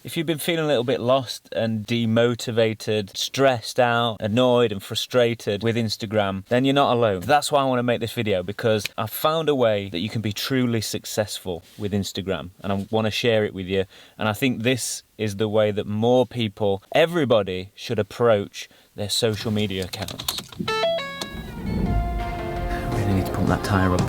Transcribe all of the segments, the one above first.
If you've been feeling a little bit lost and demotivated, stressed out, annoyed and frustrated with Instagram, then you're not alone. That's why I want to make this video, because I've found a way that you can be truly successful with Instagram, and I want to share it with you. And I think this is the way that more people, everybody, should approach their social media accounts. I really need to pump that tyre up.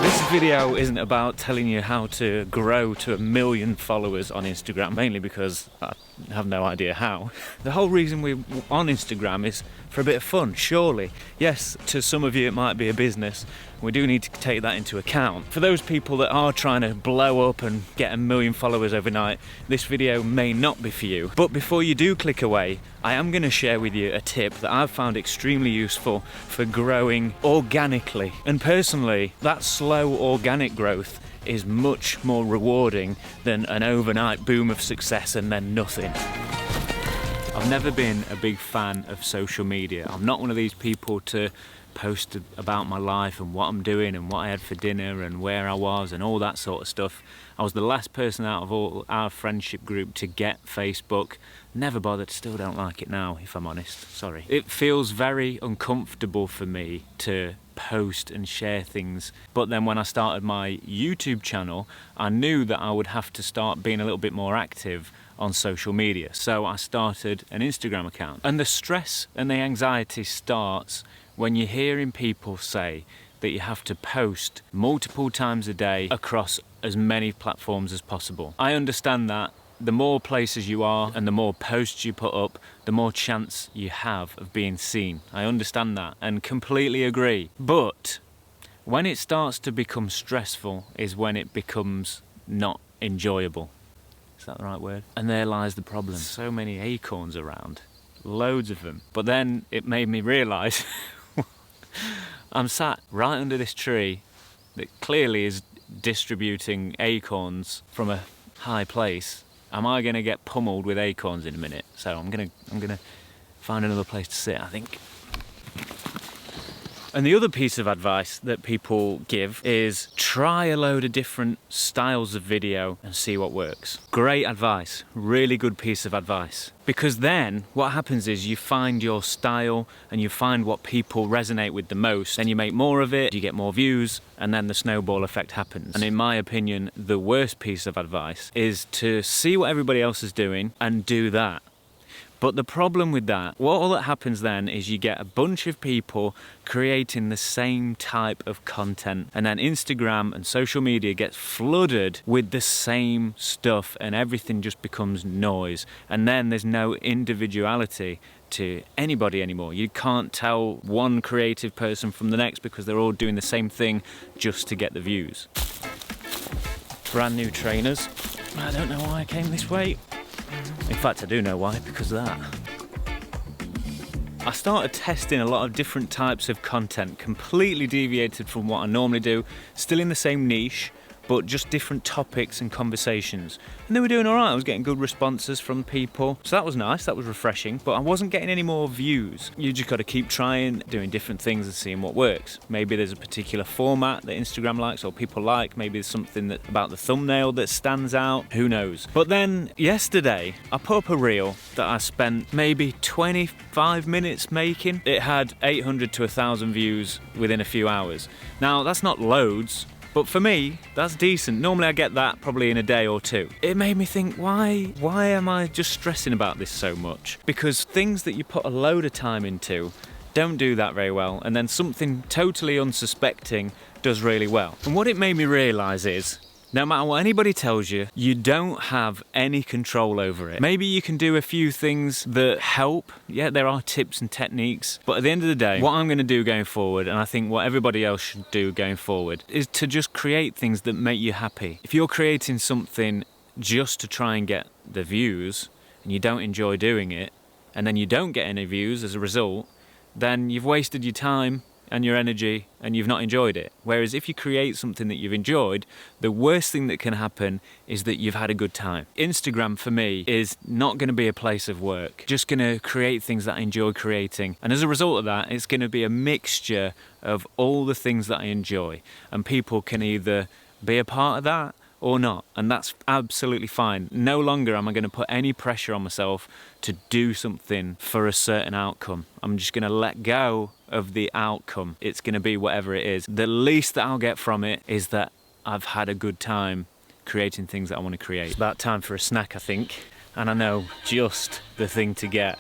This video isn't about telling you how to grow to 1 million followers on Instagram, mainly because I have no idea how. The whole reason we're on Instagram is for a bit of fun, surely. Yes, to some of you it might be a business. We do need to take that into account. For those people that are trying to blow up and get 1 million followers overnight, this video may not be for you. But before you do click away, I am going to share with you a tip that I've found extremely useful for growing organically. And personally, that slow organic growth is much more rewarding than an overnight boom of success and then nothing. I've never been a big fan of social media. I'm not one of these people to post about my life and what I'm doing and what I had for dinner and where I was and all that sort of stuff. I was the last person out of all our friendship group to get Facebook. Never bothered, still don't like it now, if I'm honest, sorry. It feels very uncomfortable for me to post and share things. But then when I started my YouTube channel, I knew that I would have to start being a little bit more active on social media. So I started an Instagram account. And the stress and the anxiety starts when you're hearing people say that you have to post multiple times a day across as many platforms as possible. I understand that the more places you are and the more posts you put up, the more chance you have of being seen. I understand that and completely agree. But when it starts to become stressful is when it becomes not enjoyable. Is that the right word? And there lies the problem. So many acorns around, loads of them. But then it made me realise I'm sat right under this tree that clearly is distributing acorns from a high place. Am I going to get pummeled with acorns in a minute? So I'm gonna find another place to sit, I think. And the other piece of advice that people give is try a load of different styles of video and see what works. Great advice, really good piece of advice. Because then what happens is you find your style and you find what people resonate with the most, then you make more of it, you get more views, and then the snowball effect happens. And in my opinion, the worst piece of advice is to see what everybody else is doing and do that. But the problem with that, all that happens then is you get a bunch of people creating the same type of content, and then Instagram and social media gets flooded with the same stuff and everything just becomes noise. And then there's no individuality to anybody anymore. You can't tell one creative person from the next because they're all doing the same thing just to get the views. Brand new trainers. I don't know why I came this way. In fact, I do know why, because of that. I started testing a lot of different types of content, completely deviated from what I normally do, still in the same niche, but just different topics and conversations. And they were doing all right. I was getting good responses from people. So that was nice, that was refreshing, but I wasn't getting any more views. You just got to keep trying, doing different things and seeing what works. Maybe there's a particular format that Instagram likes or people like. Maybe there's something about the thumbnail that stands out. Who knows? But then yesterday, I put up a reel that I spent maybe 25 minutes making. It had 800 to 1,000 views within a few hours. Now, that's not loads, but for me, that's decent. Normally I get that probably in a day or two. It made me think, why am I just stressing about this so much? Because things that you put a load of time into don't do that very well, and then something totally unsuspecting does really well. And what it made me realise is, no matter what anybody tells you, you don't have any control over it. Maybe you can do a few things that help. Yeah, there are tips and techniques. But at the end of the day, what I'm going to do going forward, and I think what everybody else should do going forward, is to just create things that make you happy. If you're creating something just to try and get the views, and you don't enjoy doing it, and then you don't get any views as a result, then you've wasted your time and your energy and you've not enjoyed it. Whereas if you create something that you've enjoyed, the worst thing that can happen is that you've had a good time. Instagram for me is not going to be a place of work. Just going to create things that I enjoy creating. And as a result of that, it's going to be a mixture of all the things that I enjoy. And people can either be a part of that or not, and that's absolutely fine. No longer am I going to put any pressure on myself to do something for a certain outcome. I'm just going to let go of the outcome. It's going to be whatever it is. The least that I'll get from it is that I've had a good time creating things that I want to create. It's about time for a snack, I think, and I know just the thing to get.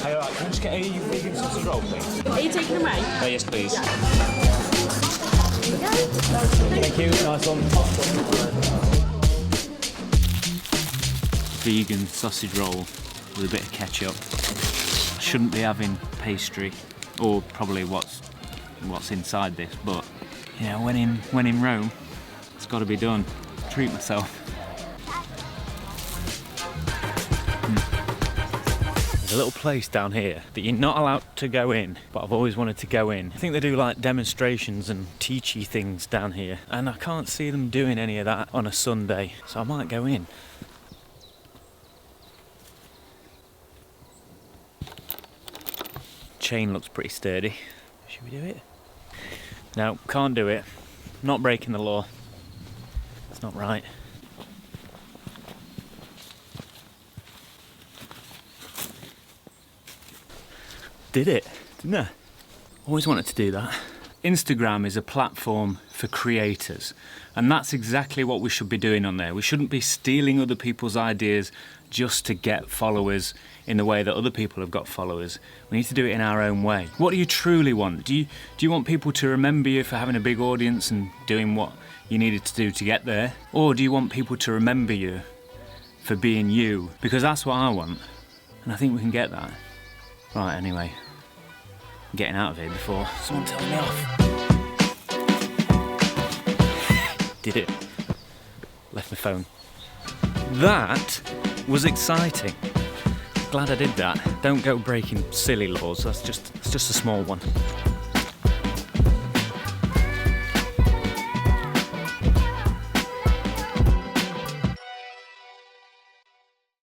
Hey, alright, can I just get a vegan sausage roll, please? Are you taking them away? Oh, yes, please. Yeah. Thank you, nice one. Vegan sausage roll with a bit of ketchup. I shouldn't be having pastry, or probably what's inside this, but yeah, when in Rome, it's got to be done. Treat myself. There's a little place down here that you're not allowed to go in, but I've always wanted to go in. I think they do like demonstrations and teachy things down here, and I can't see them doing any of that on a Sunday, so I might go in. Chain looks pretty sturdy. Should we do it? No, can't do it. Not breaking the law. It's not right. Did it, didn't I? Always wanted to do that. Instagram is a platform for creators, and that's exactly what we should be doing on there. We shouldn't be stealing other people's ideas just to get followers in the way that other people have got followers. We need to do it in our own way. What do you truly want? Do you want people to remember you for having a big audience and doing what you needed to do to get there? Or do you want people to remember you for being you? Because that's what I want, and I think we can get that. Right, anyway. I'm getting out of here before someone tells me off. Did it. Left my phone. That was exciting. Glad I did that. Don't go breaking silly laws. That's just a small one.